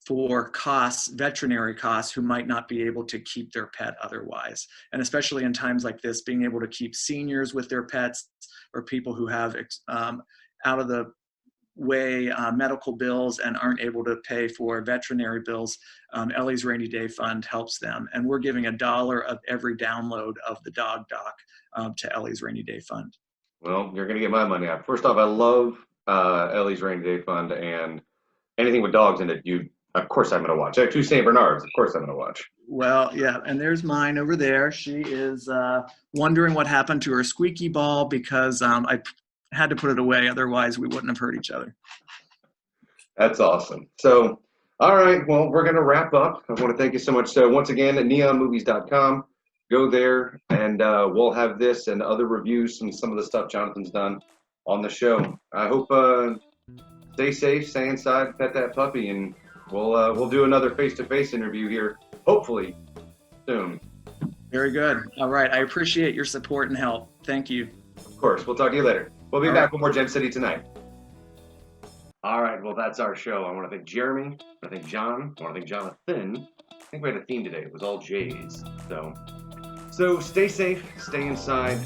for costs, veterinary costs, who might not be able to keep their pet otherwise. And especially in times like this, being able to keep seniors with their pets, or people who have out of the way medical bills and aren't able to pay for veterinary bills, Ellie's Rainy Day Fund helps them. And we're giving $1 of every download of the Dog Doc to Ellie's Rainy Day Fund. Well, you're going to get my money out. First off, I love Ellie's Rainy Day Fund, and anything with dogs in it, of course I'm going to watch. I have 2 St. Bernards. Of course I'm going to watch. Well, yeah, and there's mine over there. She is wondering what happened to her squeaky ball because I had to put it away. Otherwise, we wouldn't have hurt each other. That's awesome. So, all right, well, we're going to wrap up. I want to thank you so much. So once again, at neonmovies.com, go there, and we'll have this and other reviews from some of the stuff Jonathan's done on the show. I hope stay safe, stay inside, pet that puppy, and we'll do another face-to-face interview here, hopefully soon. Very good. All right. I appreciate your support and help. Thank you. Of course. We'll talk to you later. We'll be back with more Gem City tonight. All right. Well, that's our show. I want to thank Jeremy. I want to thank John. I want to thank Jonathan. I think we had a theme today. It was all J's. So stay safe. Stay inside.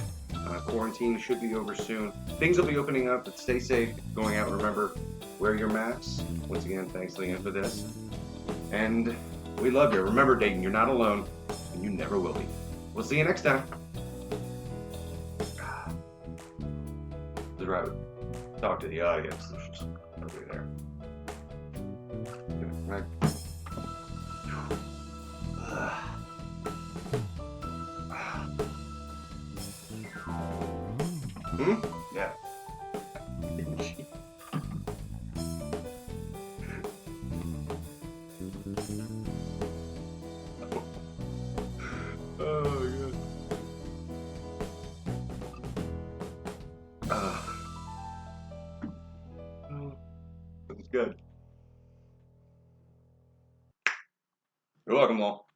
Quarantine should be over soon. Things will be opening up, but stay safe. Going out, remember, wear your masks. Once again, thanks, Leanne, for this. And we love you. Remember, Dayton, you're not alone, and you never will be. We'll see you next time. This is right. Talk to the audience. There's just nobody there. Right. Yeah. Oh, God. That's good. You're welcome, all.